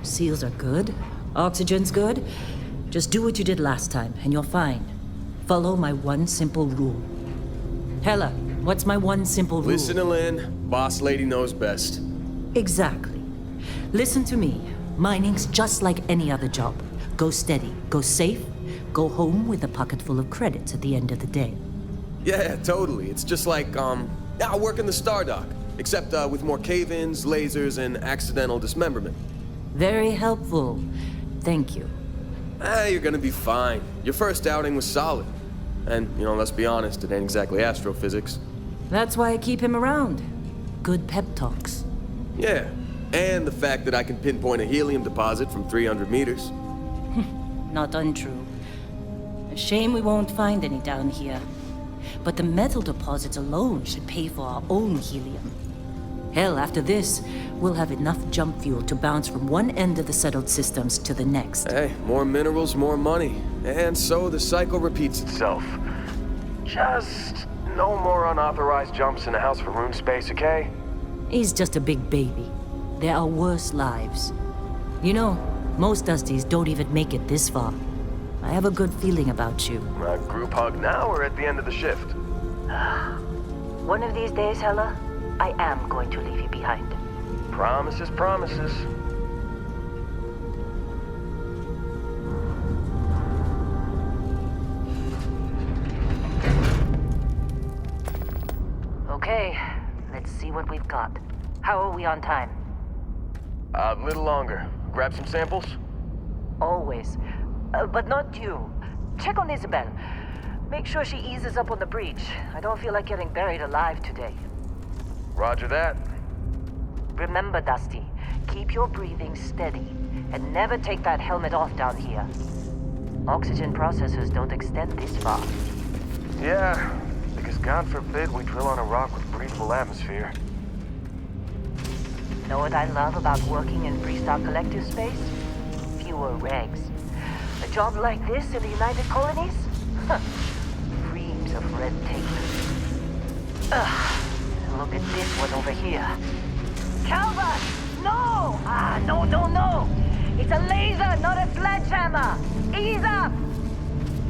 Seals are good. Oxygen's good. Just do what you did last time, and you're fine. Follow my one simple rule. Hella, what's my one simple rule? Listen to Lynn. Boss lady knows best. Exactly. Listen to me. Mining's just like any other job. Go steady, go safe, go home with a pocket full of credits at the end of the day. Yeah, totally. It's just like, I work in the Stardock. Except with more cave-ins, lasers, and accidental dismemberment. Very helpful. Thank you. You're gonna be fine. Your first outing was solid. And, let's be honest, it ain't exactly astrophysics. That's why I keep him around. Good pep talks. Yeah, and the fact that I can pinpoint a helium deposit from 300 meters. Not untrue. A shame we won't find any down here. But the metal deposits alone should pay for our own helium. Hell, after this, we'll have enough jump fuel to bounce from one end of the settled systems to the next. Hey, more minerals, more money. And so the cycle repeats itself. Just no more unauthorized jumps in the house for room space, okay? He's just a big baby. There are worse lives. You know, most Dusties don't even make it this far. I have a good feeling about you. A group hug now or at the end of the shift? One of these days, Hella, I am going to leave you behind. Promises, promises. Okay, let's see what we've got. How are we on time? A little longer. Grab some samples? Always. But not you. Check on Isabel. Make sure she eases up on the breach. I don't feel like getting buried alive today. Roger that. Remember, Dusty, keep your breathing steady and never take that helmet off down here. Oxygen processors don't extend this far. Yeah, because God forbid we drill on a rock with breathable atmosphere. Know what I love about working in Freestar Collective space? Fewer regs. A job like this in the United Colonies? Huh. Reams of red tape. Ugh. Look at this one over here. Calvert! No! No! It's a laser, not a sledgehammer! Ease up!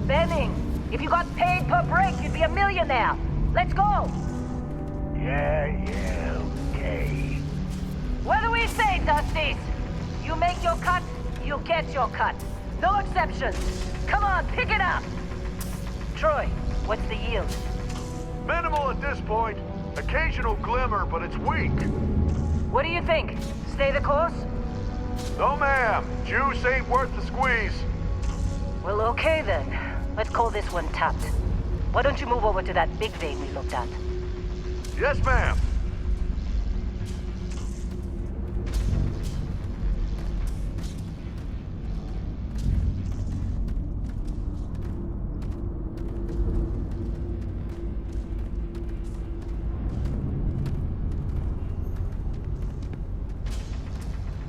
Benning, if you got paid per break, you'd be a millionaire. Let's go! Yeah, okay. What do we say, Dusties? You make your cut, you get your cut. No exceptions. Come on, pick it up! Troy, what's the yield? Minimal at this point. Occasional glimmer, but it's weak. What do you think? Stay the course? No, ma'am. Juice ain't worth the squeeze. Well, okay then. Let's call this one tapped. Why don't you move over to that big vein we looked at? Yes, ma'am.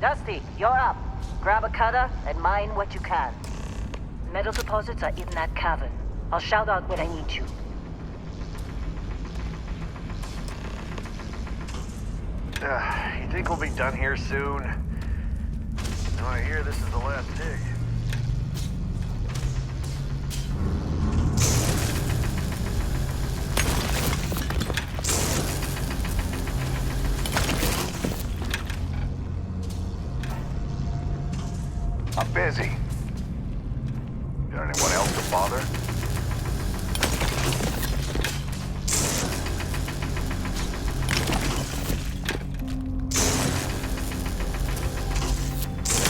Dusty, you're up. Grab a cutter and mine what you can. Metal deposits are in that cavern. I'll shout out when I need you. You think we'll be done here soon? No, I hear this is the last dig. I'm busy. Got anyone else to bother?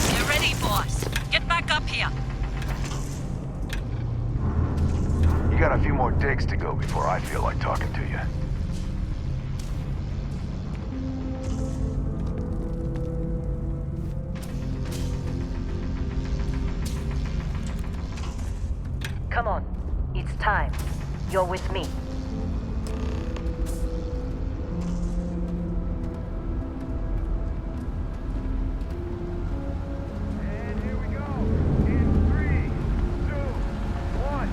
Get ready, boss. Get back up here. You got a few more digs to go before I feel like talking to you. Come on. It's time. You're with me. And here we go. In 3, 2, 1.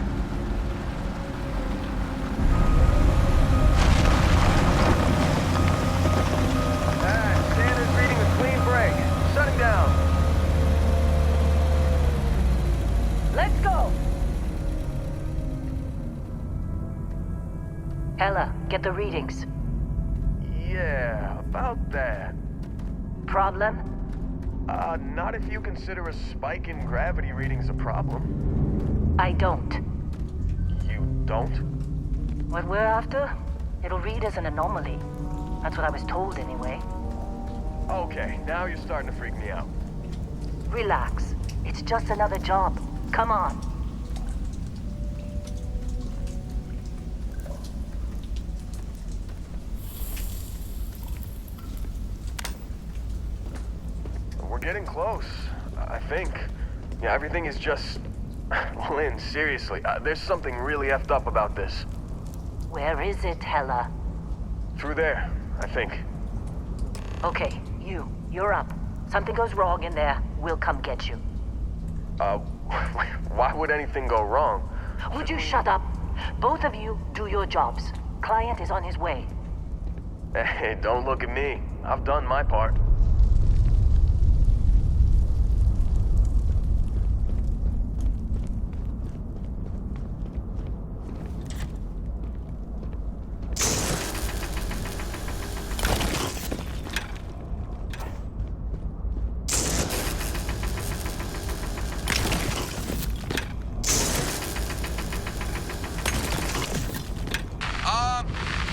Standard reading a clean break. Shutting down. Get the readings. Yeah, about that. Problem? Not if you consider a spike in gravity readings a problem. I don't. You don't? What we're after? It'll read as an anomaly. That's what I was told anyway. Okay, now you're starting to freak me out. Relax. It's just another job. Come on. We're getting close, I think. Yeah, everything is just... Well, Lynn, seriously, there's something really effed up about this. Where is it, Hella? Through there, I think. Okay, you're up. Something goes wrong in there, we'll come get you. Why would anything go wrong? Would you shut up? Both of you do your jobs. Client is on his way. Hey, don't look at me. I've done my part.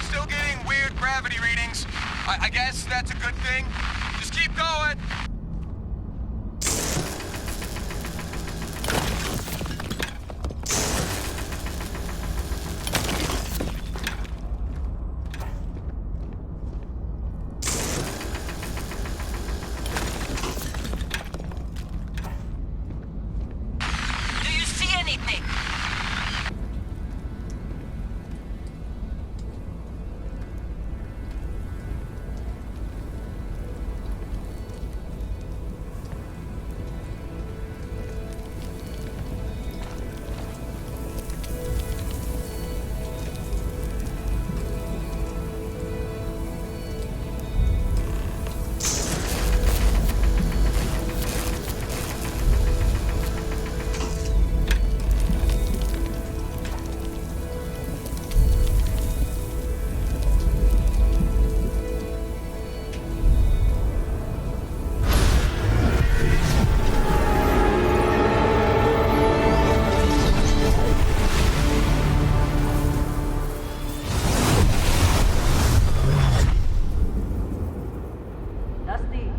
Still getting weird gravity readings. I guess that's a good thing. Just keep going. Do you see anything? Dusty,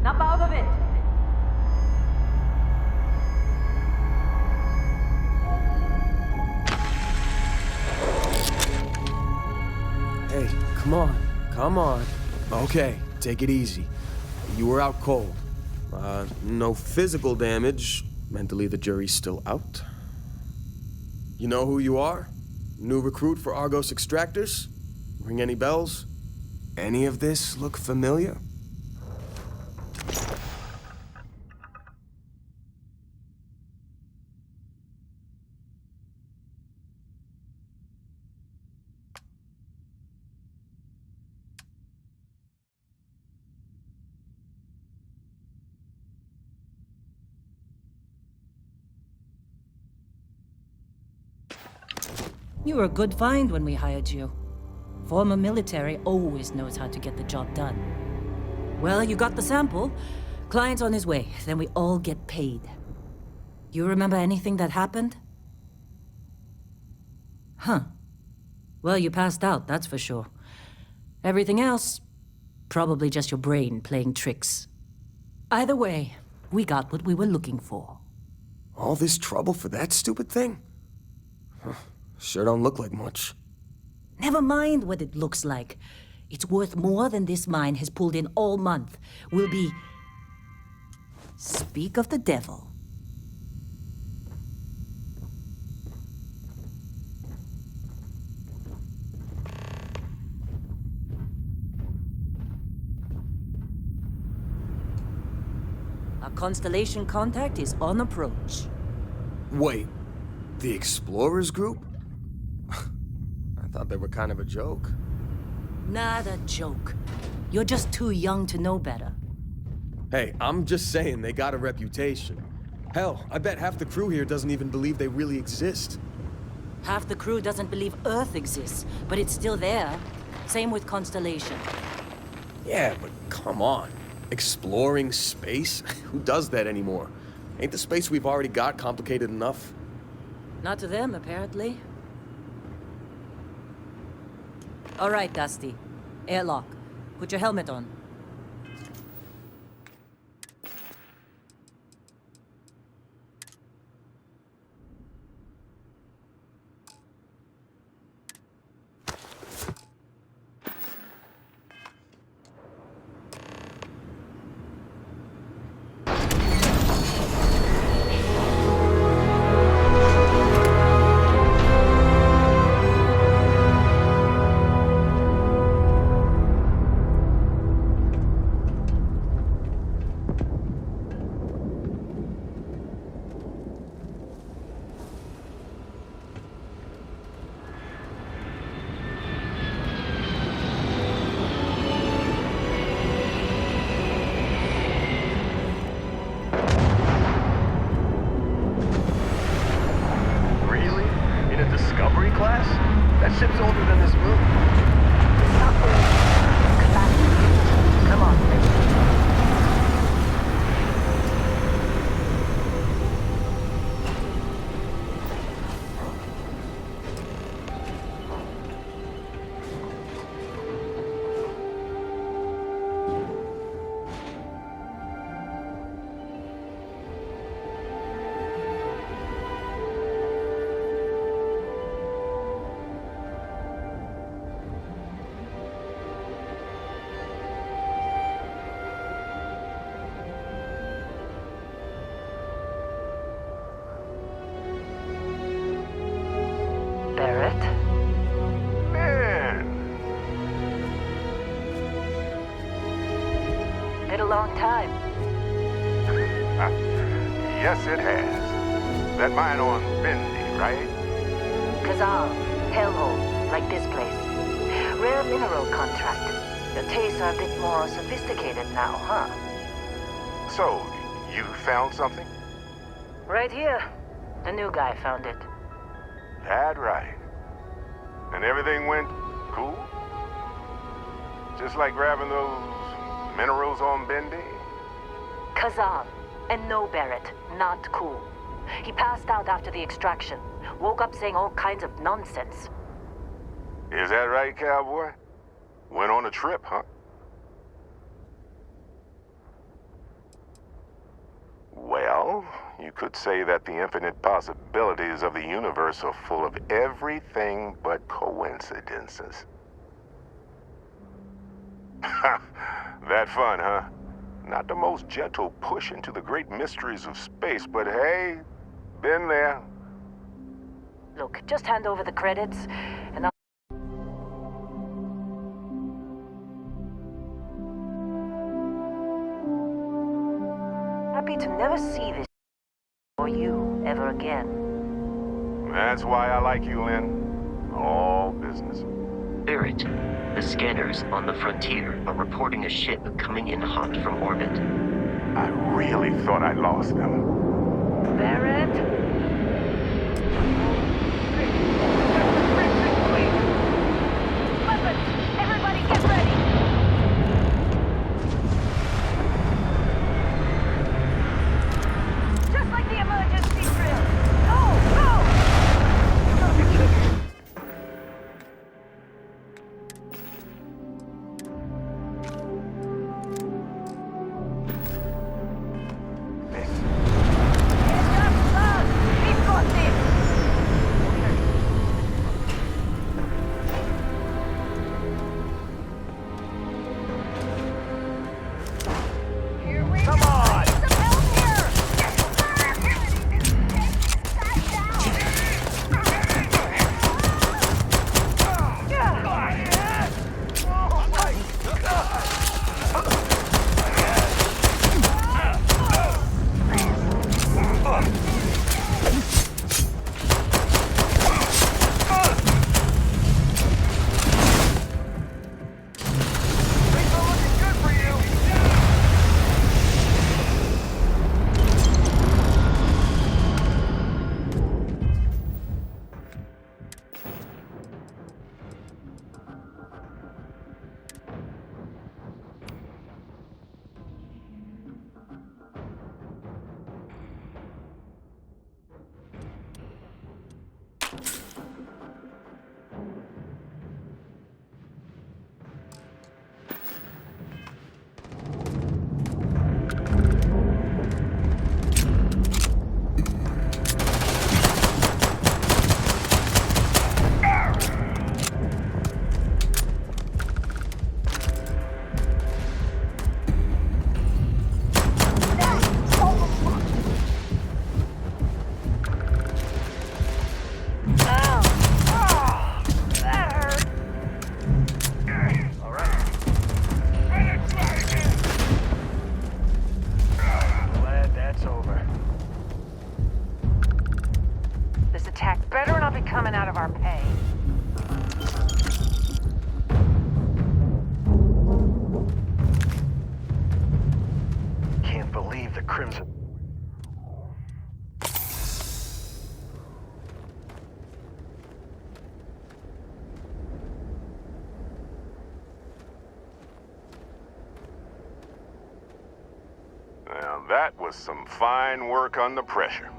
snap out of it. Hey, come on. Come on. Okay, take it easy. You were out cold. No physical damage. Mentally, the jury's still out. You know who you are? New recruit for Argos Extractors? Ring any bells? Any of this look familiar? You were a good find when we hired you. Former military always knows how to get the job done. Well, you got the sample. Client's on his way, then we all get paid. You remember anything that happened? Huh. Well, you passed out, that's for sure. Everything else, probably just your brain playing tricks. Either way, we got what we were looking for. All this trouble for that stupid thing? Huh. Sure don't look like much. Never mind what it looks like. It's worth more than this mine has pulled in all month. We'll be... Speak of the devil. Our Constellation contact is on approach. Wait, the Explorers group? I thought they were kind of a joke. Not a joke. You're just too young to know better. Hey, I'm just saying they got a reputation. Hell, I bet half the crew here doesn't even believe they really exist. Half the crew doesn't believe Earth exists, but it's still there. Same with Constellation. Yeah, but come on. Exploring space? Who does that anymore? Ain't the space we've already got complicated enough? Not to them, apparently. All right, Dusty. Airlock. Put your helmet on. Really? In a Discovery class? That ship's older than this moon. Not old. Capacity. Come on, let's Barrett? Man, Been a long time. yes it has. That mine on Bendy, right? Kazal, hellhole, like this place. Rare mineral contract. Your tastes are a bit more sophisticated now, huh? So, you found something? Right here. The new guy found it. That right. And everything went cool? Just like grabbing those minerals on Bendy? Kazal, and no Barrett, not cool. He passed out after the extraction. Woke up saying all kinds of nonsense. Is that right, cowboy? Went on a trip, huh? Well, you could say that the infinite possibilities of the universe are full of everything but coincidences. That fun, huh? Not the most gentle push into the great mysteries of space, but hey, been there. Look, just hand over the credits, and I'll... Happy to never see this or you ever again. That's why I like you, Lynn. All business. Barrett, the scanners on the frontier are reporting a ship coming in hot from orbit. I really thought I lost them. Barrett? Weapons! Everybody get ready! Just like the emergency drill! Go! Go! You gotta be kidding! It's up, son! leave the Crimson. Now, that was some fine work under pressure.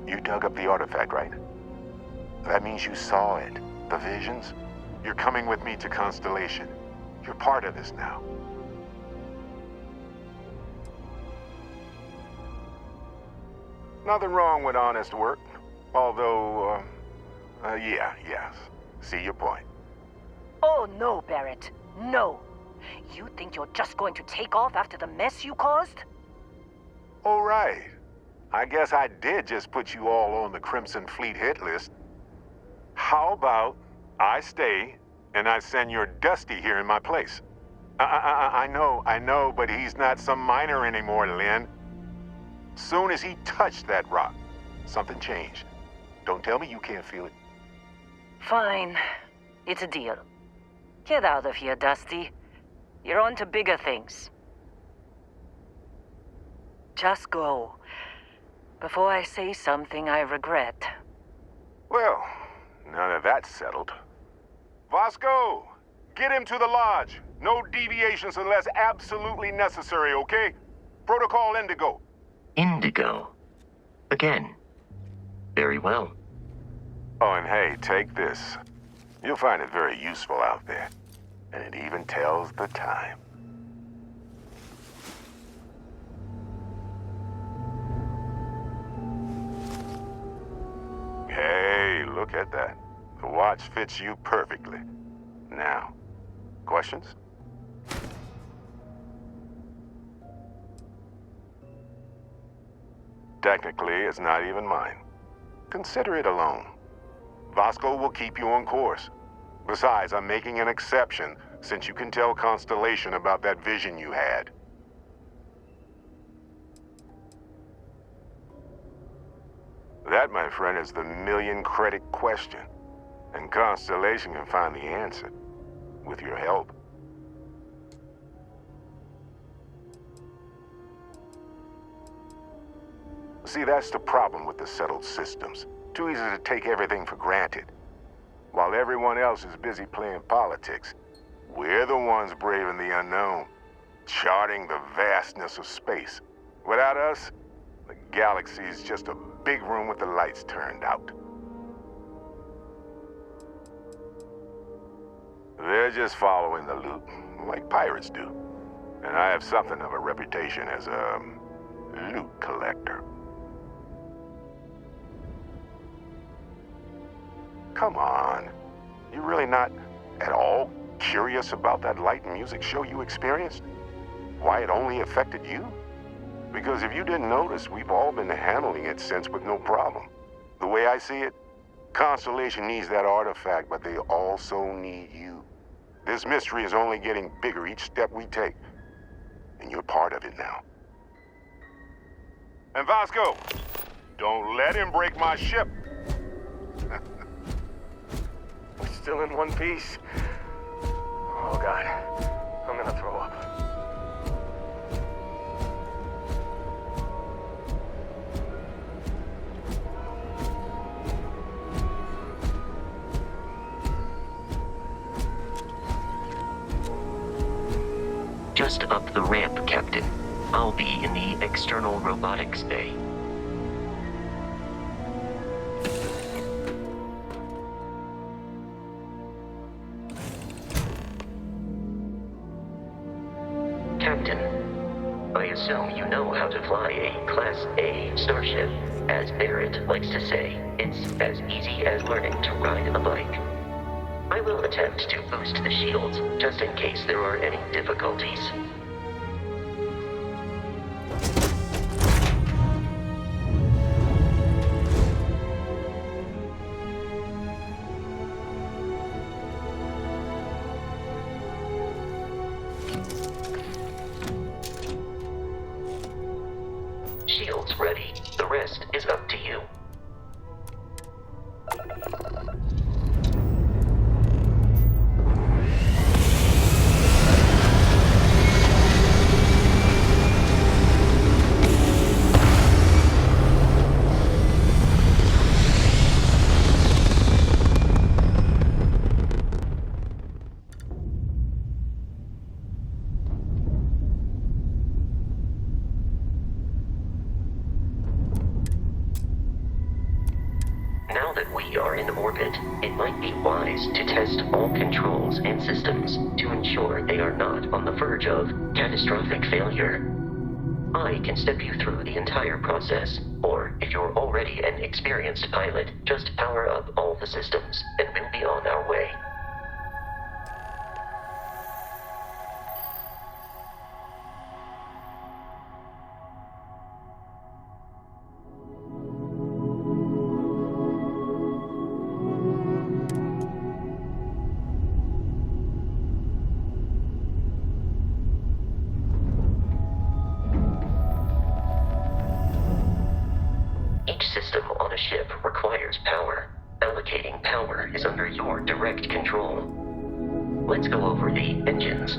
You dug up the artifact, right? That means you saw it. The visions? You're coming with me to Constellation. You're part of this now. Nothing wrong with honest work. Although, yes. See your point. Oh, no, Barrett. No. You think you're just going to take off after the mess you caused? All right. I guess I did just put you all on the Crimson Fleet hit list. How about I stay and I send your Dusty here in my place? I know, but he's not some miner anymore, Lynn. Soon as he touched that rock, something changed. Don't tell me you can't feel it. Fine. It's a deal. Get out of here, Dusty. You're on to bigger things. Just go. Before I say something I regret. Well, now that that's settled. Vasco, get him to the lodge. No deviations unless absolutely necessary, okay? Protocol Indigo. Indigo. Again. Very well. Oh, and hey, take this. You'll find it very useful out there. And it even tells the time. Hey, look at that. The watch fits you perfectly. Now, questions? Technically, it's not even mine. Consider it a loan. Vasco will keep you on course. Besides, I'm making an exception since you can tell Constellation about that vision you had. That, my friend, is the million-credit question. And Constellation can find the answer. With your help. See, that's the problem with the settled systems. Too easy to take everything for granted. While everyone else is busy playing politics, we're the ones braving the unknown, charting the vastness of space. Without us, the galaxy is just a big room with the lights turned out. They're just following the loot, like pirates do. And I have something of a reputation as a loot collector. Come on. You're really not at all curious about that light and music show you experienced? Why it only affected you? Because if you didn't notice, we've all been handling it since with no problem. The way I see it, Constellation needs that artifact, but they also need you. This mystery is only getting bigger each step we take. And you're part of it now. And Vasco, don't let him break my ship. We're still in one piece. Oh, God. I'm gonna throw up. Just up the ramp, Captain. I'll be in the external robotics bay. Captain, I assume you know how to fly a Class A starship. As Barrett likes to say, it's as easy as learning to ride a bike. I will attempt to boost the shields, just in case there are any difficulties. Shields ready. The rest is up to you. Now that we are in orbit, it might be wise to test all controls and systems to ensure they are not on the verge of catastrophic failure. I can step you through the entire process, or if you're already an experienced pilot, just power up all the systems, and we'll be on our way. Each system on a ship requires power. Allocating power is under your direct control. Let's go over the engines.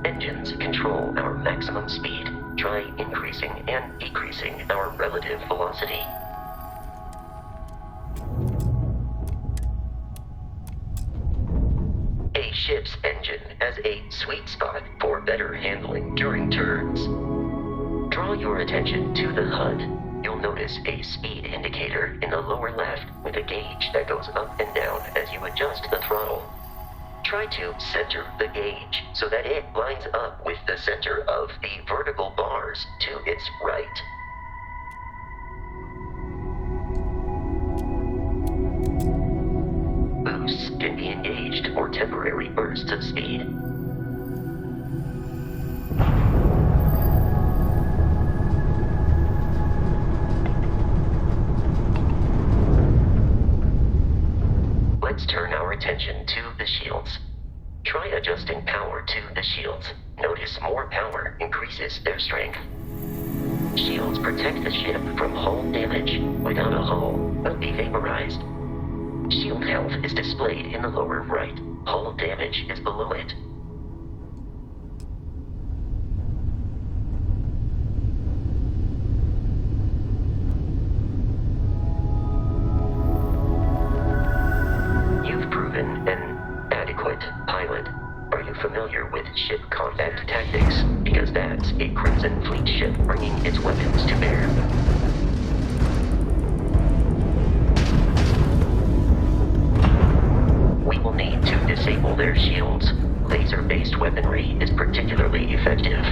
Engines control our maximum speed. Try increasing and decreasing our relative velocity. A ship's engine has a sweet spot for better handling during turns. Draw your attention to the HUD. You'll notice a speed indicator in the lower left with a gauge that goes up and down as you adjust the throttle. Try to center the gauge so that it lines up with the center of the vertical bars to its right. Boosts can be engaged for temporary bursts of speed. Let's turn our attention to the shields. Try adjusting power to the shields. Notice more power increases their strength. Shields protect the ship from hull damage. Without a hull, will be vaporized. Shield health is displayed in the lower right. Hull damage is below it. An adequate pilot. Are you familiar with ship combat tactics? Because that's a Crimson Fleet ship bringing its weapons to bear. We will need to disable their shields. Laser-based weaponry is particularly effective.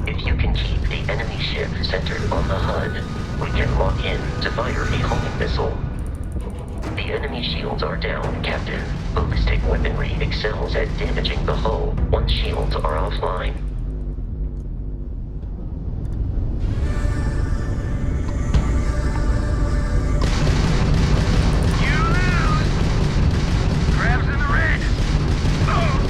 If you can keep the enemy ship centered on the HUD, we can lock in to fire a homing missile. The enemy shields are down, Captain. Ballistic weaponry excels at damaging the hull once shields are offline. You lose! Crabs in the red! Oh!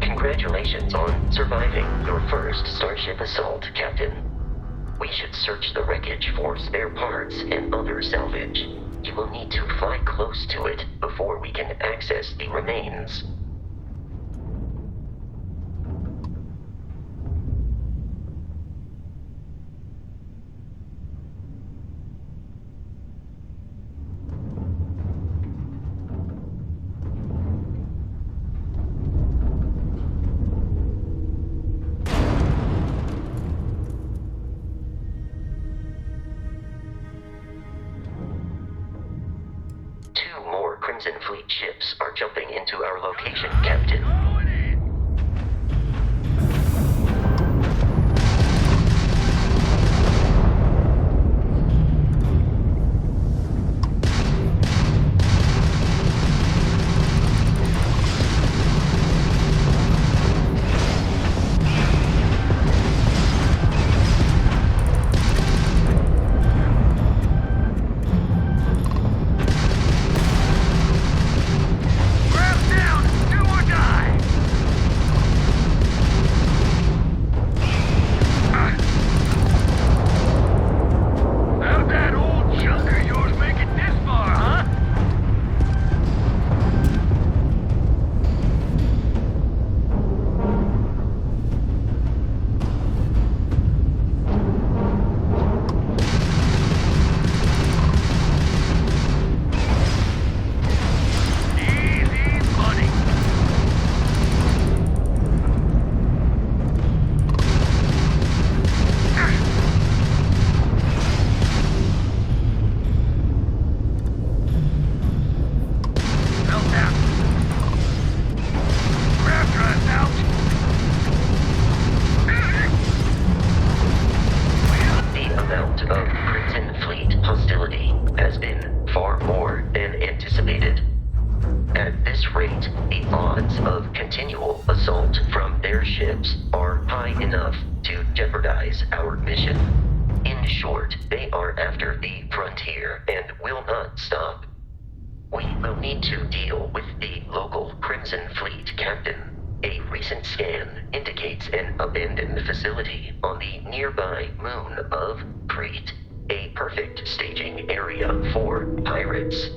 Congratulations on surviving your first Starship assault, Captain. We should search the wreckage for spare parts and other salvage. You will need to fly close to it before we can access the remains. Crimson Fleet ships are jumping into our location, Captain. Crabs down! Do or die! of Crimson Fleet hostility has been far more than anticipated. At this rate, the odds of continual assault from their ships are high enough to jeopardize our mission. In short, they are after the frontier and will not stop. We will need to deal with the local Crimson Fleet captain. A recent scan indicates an abandoned facility on the nearby moon of Crete, a perfect staging area for pirates.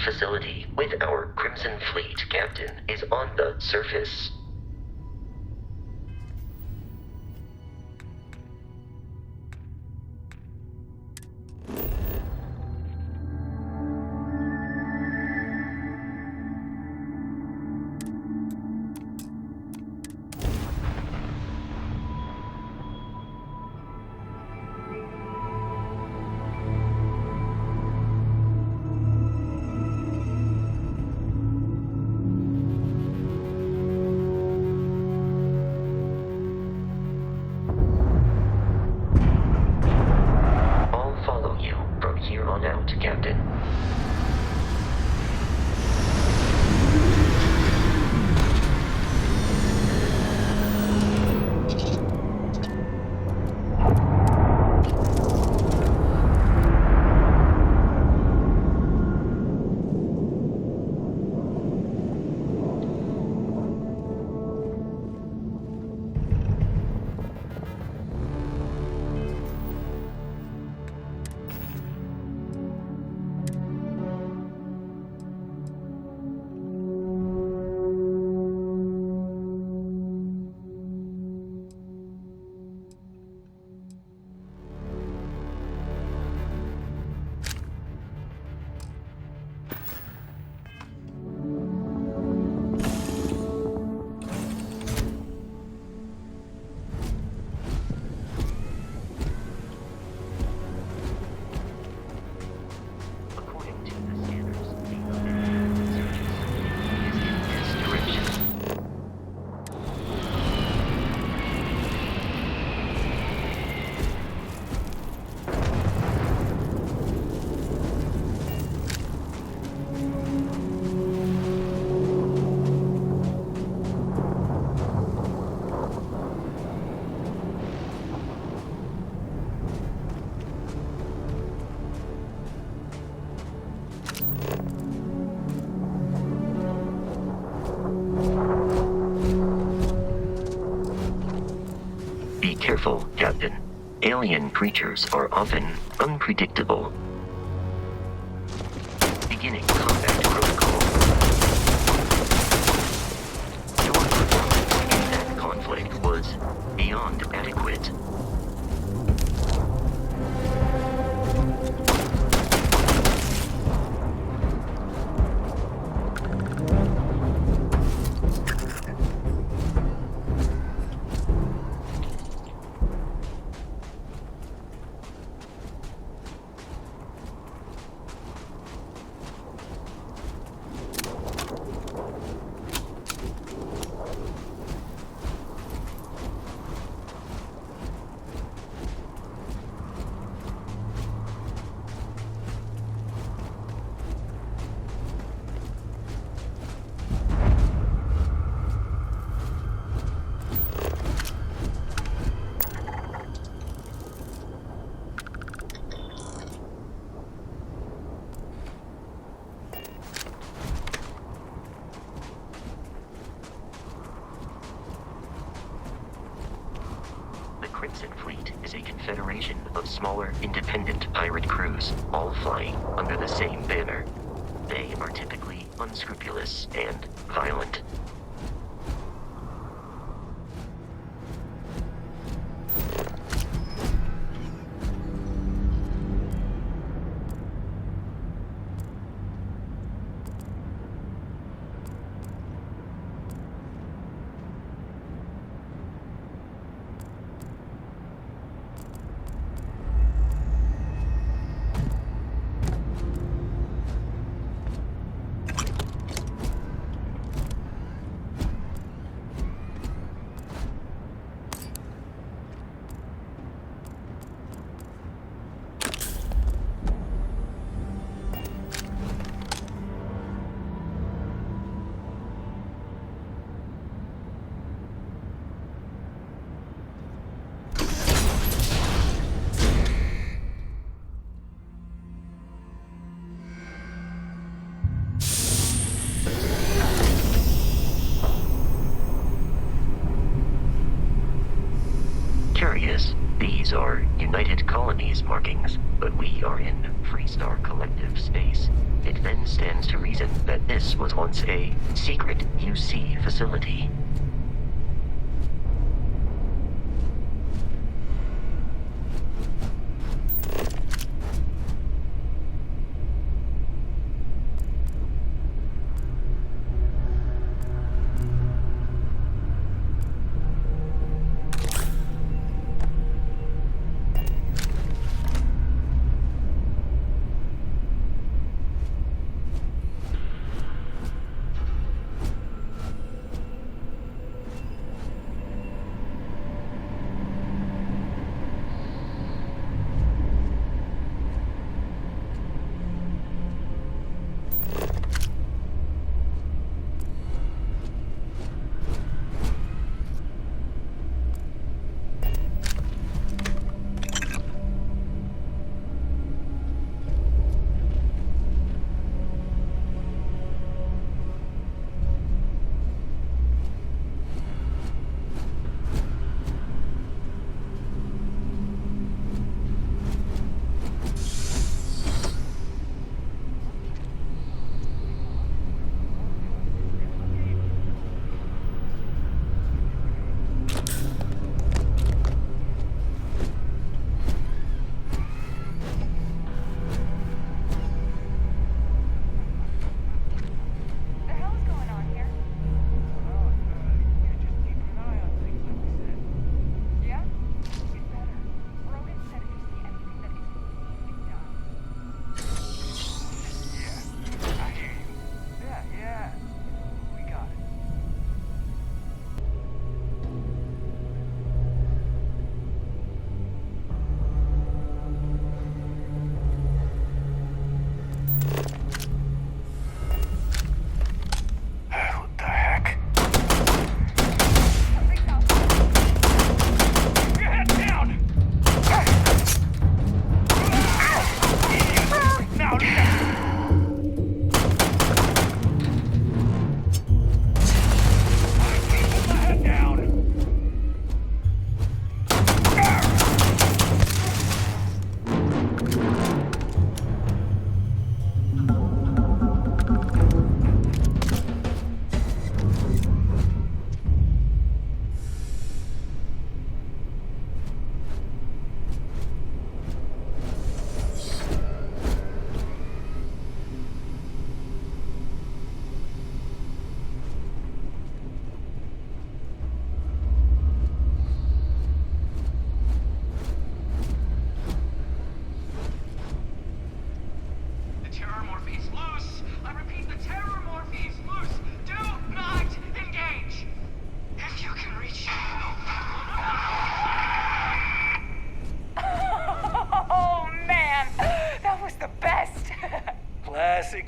Facility with our Crimson Fleet captain is on the surface. Captain. careful, Captain. Alien creatures are often unpredictable. Beginning combat protocol. Your performance in that conflict was beyond adequate. Crimson Fleet is a confederation of smaller, independent pirate crews, all flying under the same banner. They are typically unscrupulous and violent. Curious, these are United Colonies markings, but we are in Freestar Collective space. It then stands to reason that this was once a secret UC facility.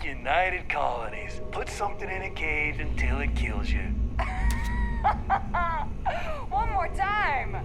United Colonies. Put something in a cage until it kills you. One more time.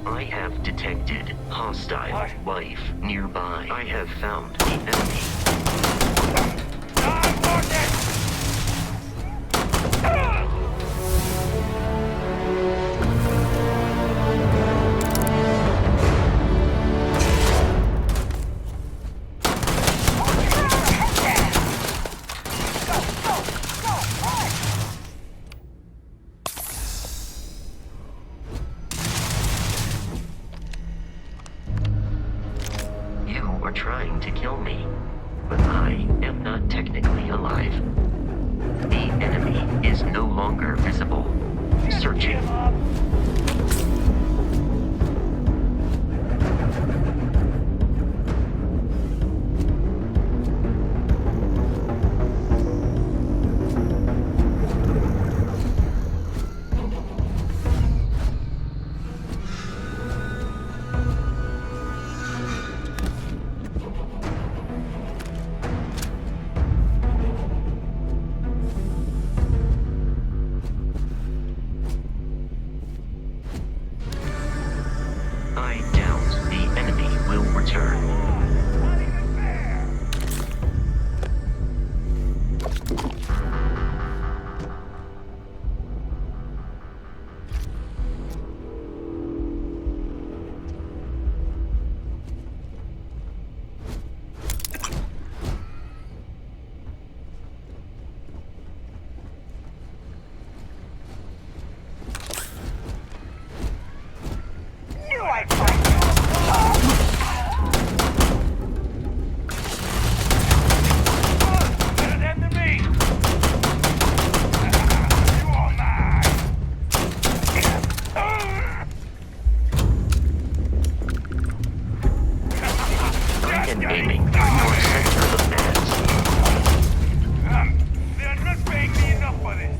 I have detected hostile life nearby. I have found the enemy. You are trying to kill me, but I am not technically alive. The enemy is no longer visible. Searching. I doubt the enemy will return. I am aiming for your center of mass. They're not paying me enough for this.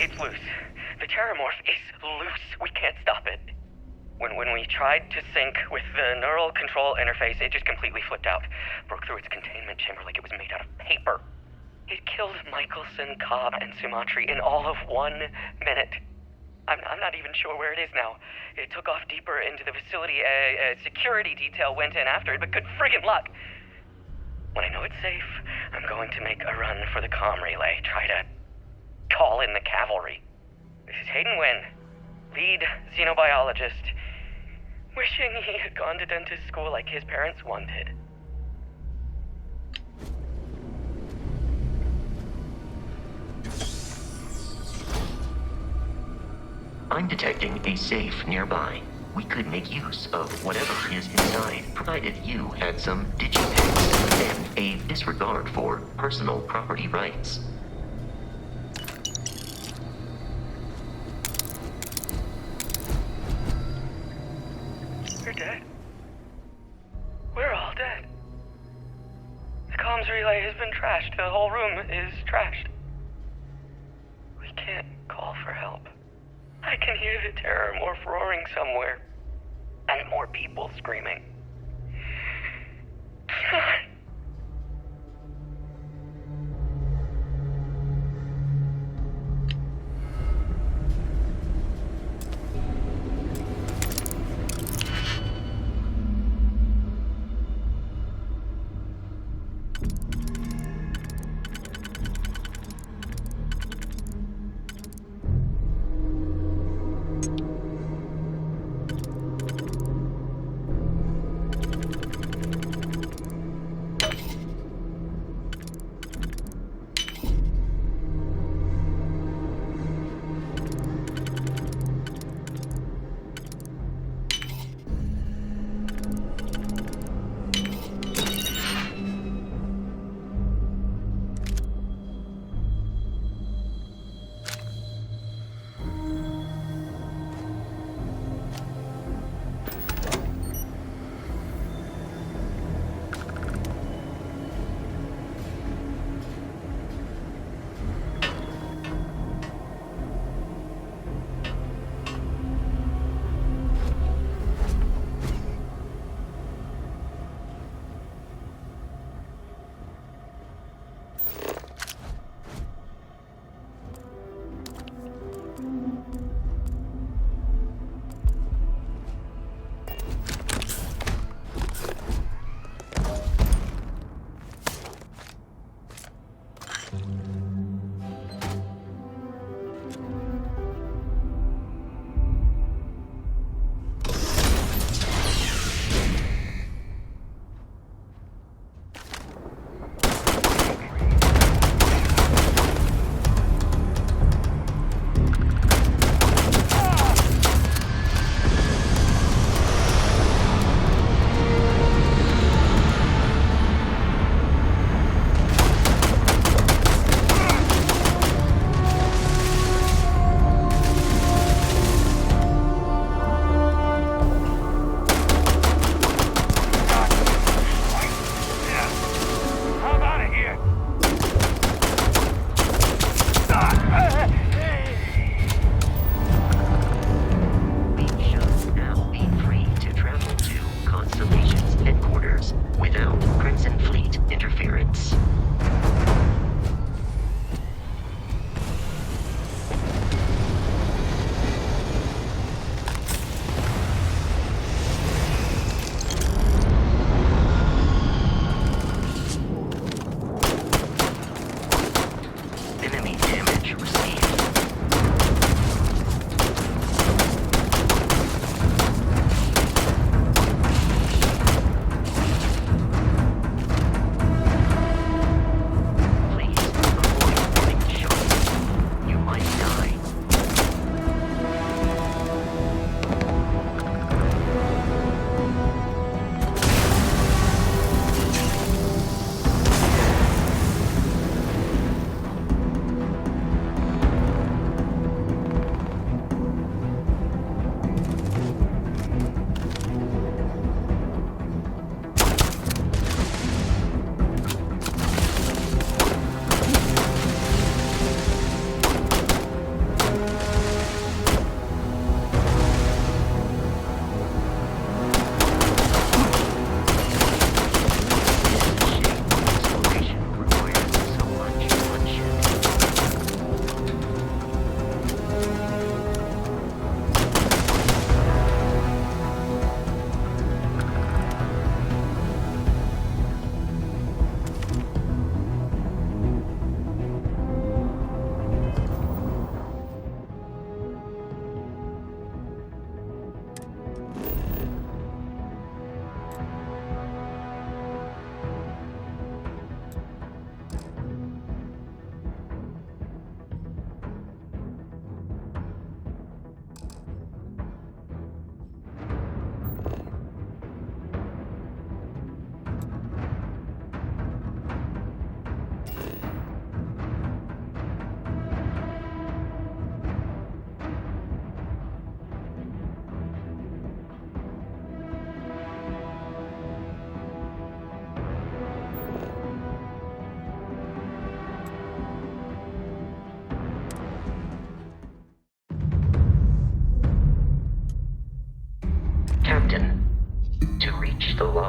It's loose. The Terramorph is loose. We can't stop it. When we tried to sync with the neural control interface, it just completely flipped out. Broke through its containment chamber like it was made out of paper. It killed Michelson, Cobb, and Sumatri in all of 1 minute. I'm not even sure where it is now. It took off deeper into the facility. A security detail went in after it, but good friggin' luck. When I know it's safe, I'm going to make a run for the comm relay. Try to call in the cavalry. This is Hayden Wynn, lead xenobiologist, wishing he had gone to dentist school like his parents wanted. I'm detecting a safe nearby. We could make use of whatever is inside, provided you had some digipacks and a disregard for personal property rights. We're dead. We're all dead. The comms relay has been trashed. The whole room is trashed. We can't call for help. I can hear the terror morph roaring somewhere. And more people screaming.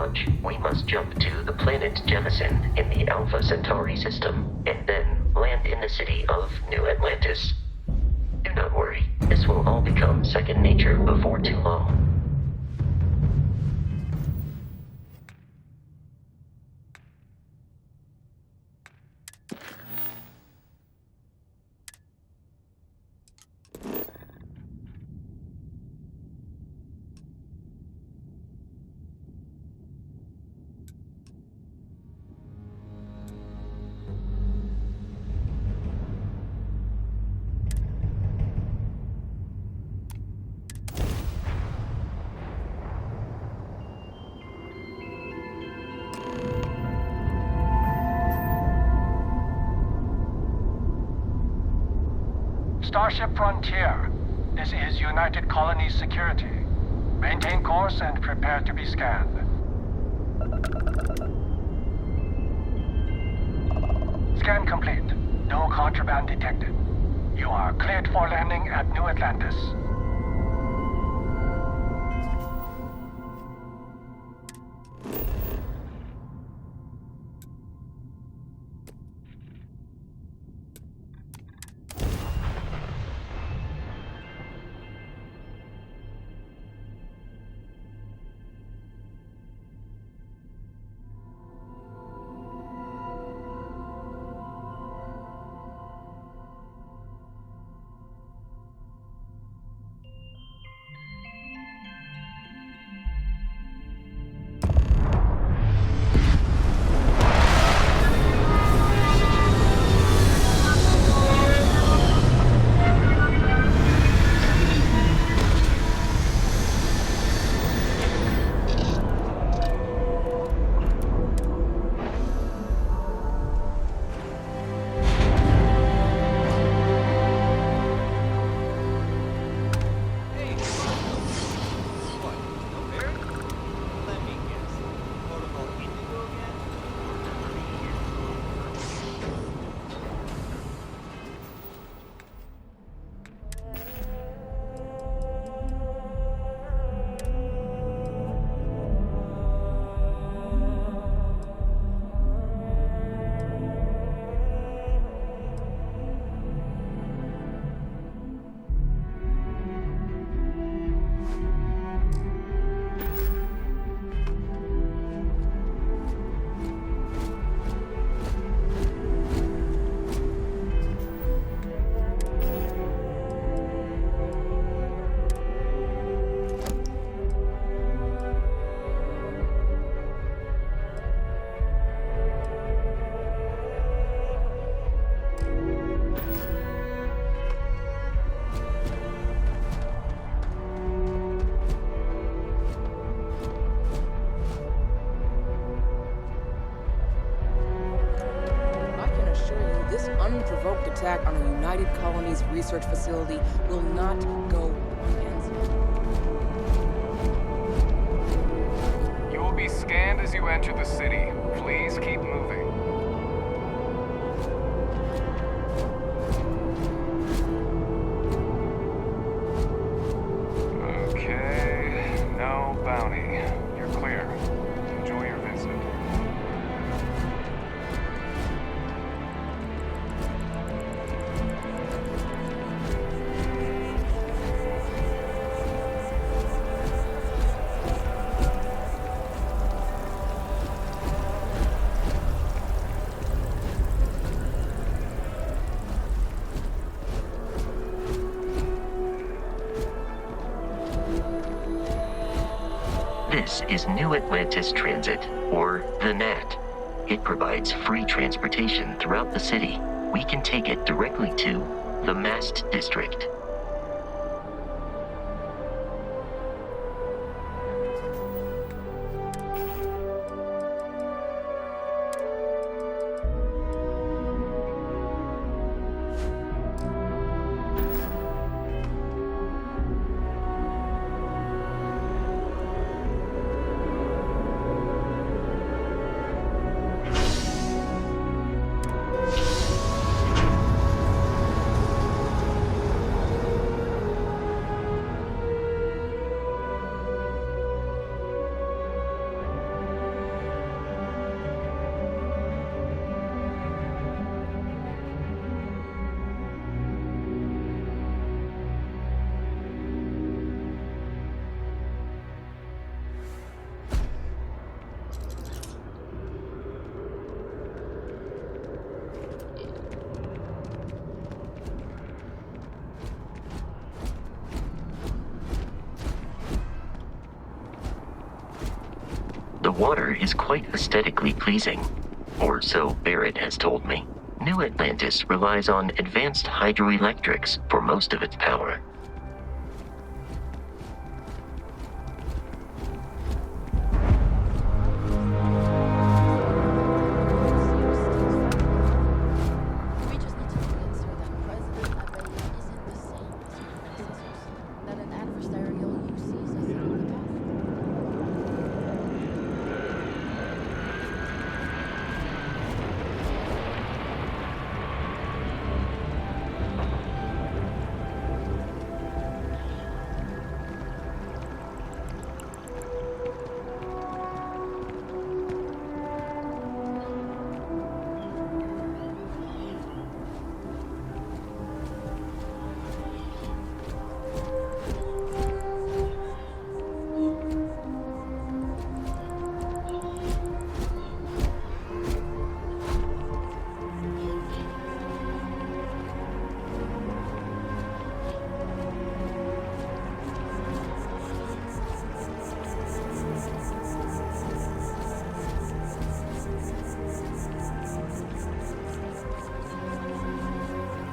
launch, we must jump to the planet Jemison in the Alpha Centauri system, and then land in the city of New Atlantis. Do not worry, this will all become second nature before too long. Starship Frontier, this is United Colonies Security. Maintain course and prepare to be scanned. Scan complete. No contraband detected. You are cleared for landing at New Atlantis. Unprovoked attack on a United Colonies research facility will not go unanswered. You will be scanned as you enter the city. Please keep moving. Okay, no bounty. You're clear. Enjoy your visit. This is New Atlantis Transit, or the NAT. It provides free transportation throughout the city. We can take it directly to the Mast District. water is quite aesthetically pleasing. Or so Barrett has told me. New Atlantis relies on advanced hydroelectrics for most of its power. We just need to convince her that President Abe isn't the same as her predecessors, that an adversarial UC system is the path.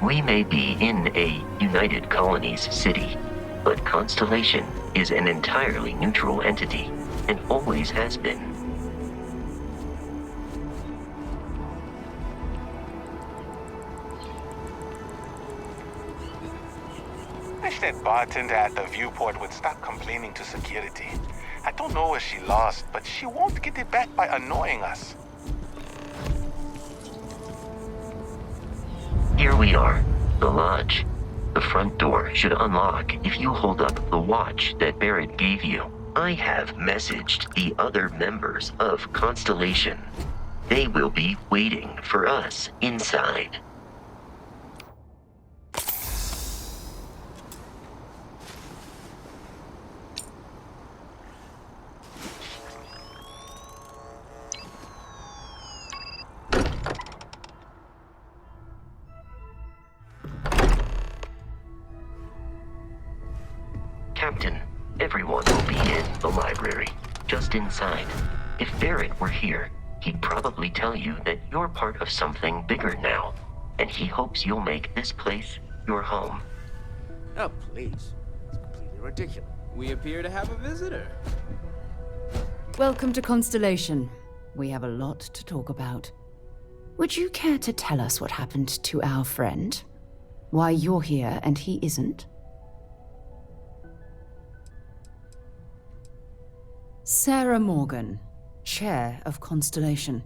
We may be in a United Colonies city, but Constellation is an entirely neutral entity, and always has been. Wish that bartender at the viewport would stop complaining to security. I don't know where she lost, but she won't get it back by annoying us. Here we are, the lodge. The front door should unlock if you hold up the watch that Barrett gave you. I have messaged the other members of Constellation. They will be waiting for us inside. Captain, everyone will be in the library, just inside. If Barrett were here, he'd probably tell you that you're part of something bigger now, and he hopes you'll make this place your home. Oh, please. It's completely ridiculous. We appear to have a visitor. Welcome to Constellation. We have a lot to talk about. Would you care to tell us what happened to our friend? Why you're here and he isn't? Sarah Morgan, Chair of Constellation.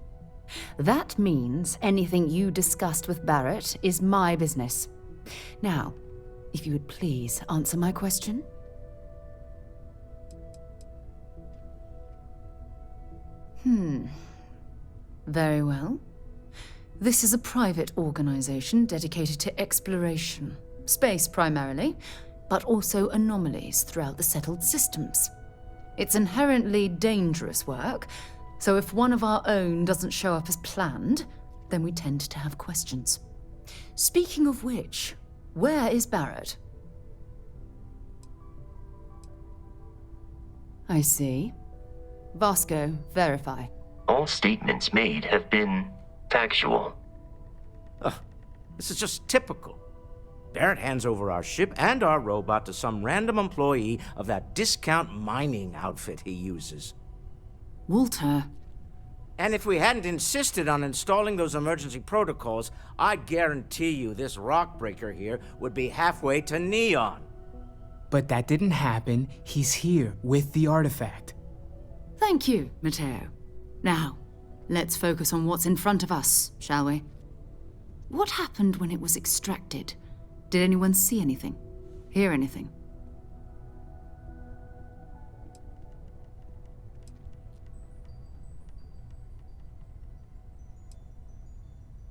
That means anything you discussed with Barrett is my business. Now, if you would please answer my question. Very well. This is a private organization dedicated to exploration. Space primarily, but also anomalies throughout the settled systems. It's inherently dangerous work, so if one of our own doesn't show up as planned, then we tend to have questions. Speaking of which, where is Barrett? I see. Vasco, verify. All statements made have been factual. This is just typical. Barrett hands over our ship and our robot to some random employee of that discount mining outfit he uses. Walter. And if we hadn't insisted on installing those emergency protocols, I guarantee you this rock breaker here would be halfway to Neon. But that didn't happen. He's here with the artifact. Thank you, Matteo. Now, let's focus on what's in front of us, shall we? What happened when it was extracted? Did anyone see anything? Hear anything?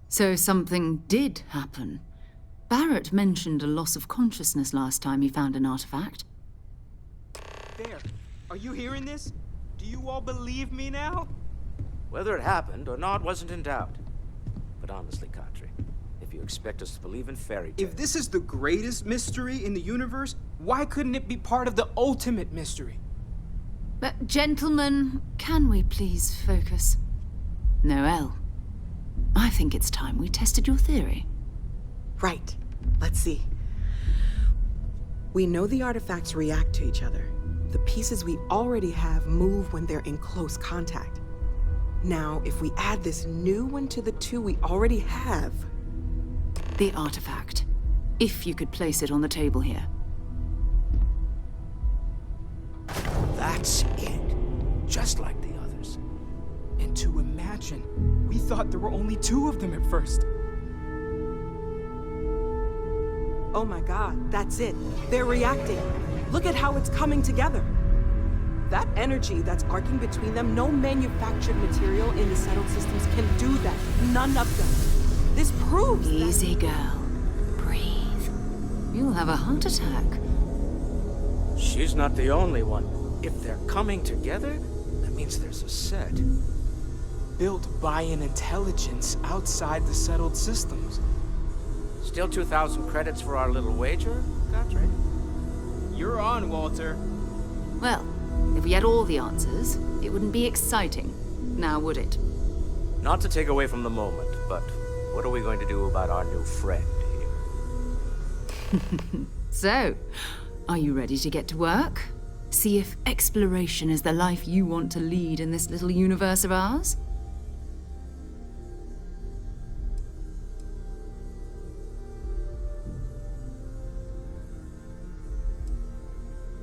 So something did happen. Barrett mentioned a loss of consciousness last time he found an artifact. There. Are you hearing this? Do you all believe me now? Whether it happened or not wasn't in doubt. But honestly, Kadri, if you expect us to believe in fairy tales... If this is the greatest mystery in the universe, why couldn't it be part of the ultimate mystery? But, gentlemen, can we please focus? Noel, I think it's time we tested your theory. Right. Let's see. We know the artifacts react to each other. The pieces we already have move when they're in close contact. Now, if we add this new one to the two we already have... The artifact. If you could place it on the table here. That's it. Just like the others. And to imagine, we thought there were only 2 of them at first. Oh my god, that's it. They're reacting. Look at how it's coming together. That energy that's arcing between them, no manufactured material in the settled systems can do that. None of them. This proves Easy, girl. Breathe. You'll have a heart attack. She's not the only one. If they're coming together, that means there's a set. Built by an intelligence outside the settled systems. Still 2,000 credits for our little wager, Godfrey? You're on, Walter. Well, if we had all the answers, it wouldn't be exciting. Now, would it? Not to take away from the moment, but what are we going to do about our new friend here? So, are you ready to get to work? See if exploration is the life you want to lead in this little universe of ours?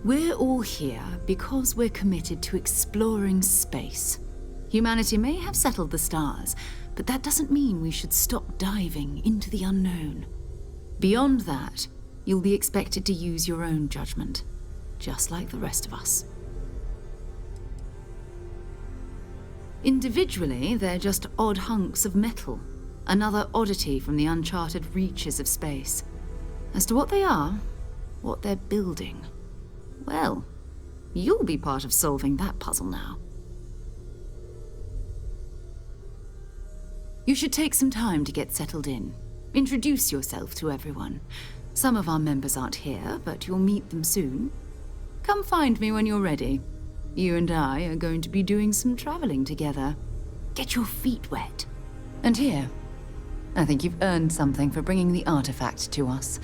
We're all here because we're committed to exploring space. Humanity may have settled the stars, but that doesn't mean we should stop diving into the unknown. Beyond that, you'll be expected to use your own judgment, just like the rest of us. Individually, they're just odd hunks of metal, another oddity from the uncharted reaches of space. As to what they are, what they're building, well, you'll be part of solving that puzzle now. You should take some time to get settled in. Introduce yourself to everyone. Some of our members aren't here, but you'll meet them soon. Come find me when you're ready. You and I are going to be doing some traveling together. Get your feet wet. And here, I think you've earned something for bringing the artifact to us.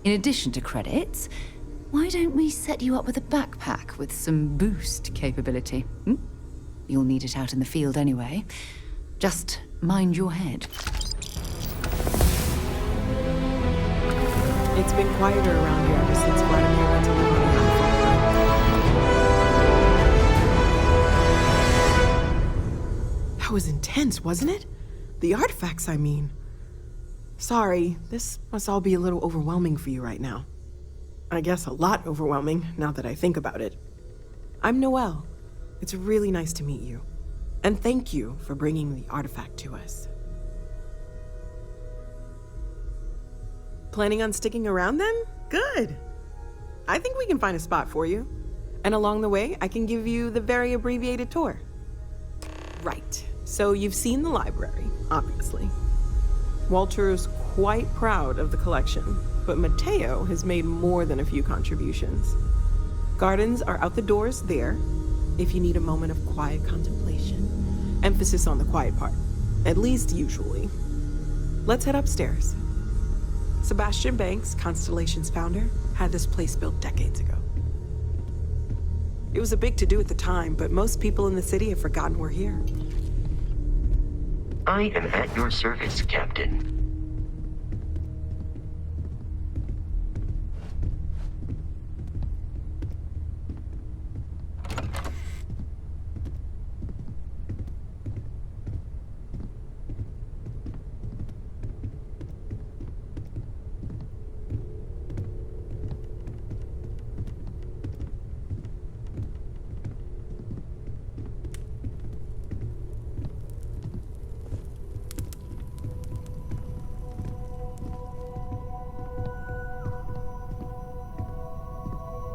In addition to credits, why don't we set you up with a backpack with some boost capability? You'll need it out in the field anyway. Just mind your head. It's been quieter around here ever since Vladimir went to live on the Alpha. That was intense, wasn't it? The artifacts, I mean. Sorry, this must all be a little overwhelming for you right now. I guess a lot overwhelming, now that I think about it. I'm Noel. It's really nice to meet you. And thank you for bringing the artifact to us. Planning on sticking around then? Good. I think we can find a spot for you. And along the way, I can give you the very abbreviated tour. Right. So you've seen the library, obviously. Walter's quite proud of the collection, but Mateo has made more than a few contributions. Gardens are out the doors there, if you need a moment of quiet contemplation. Emphasis on the quiet part, at least usually. Let's head upstairs. Sebastian Banks, Constellation's founder, had this place built decades ago. It was a big to-do at the time, but most people in the city have forgotten we're here. I am at your service, Captain.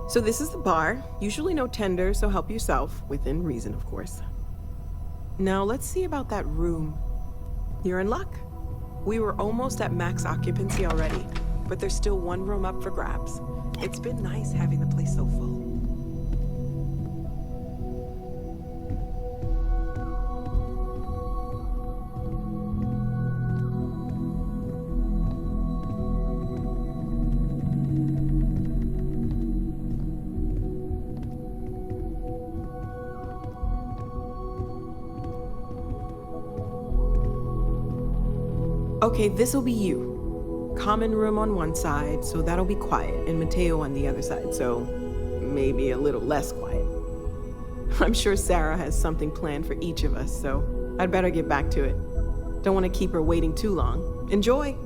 So this is the bar. Usually no tender, so help yourself, within reason, of course. Now let's see about that room. You're in luck. We were almost at max occupancy already, but there's still one room up for grabs. It's been nice having the place so full. Okay, this'll be you. Common room on one side, so that'll be quiet, and Mateo on the other side, so maybe a little less quiet. I'm sure Sarah has something planned for each of us, so I'd better get back to it. Don't want to keep her waiting too long. Enjoy!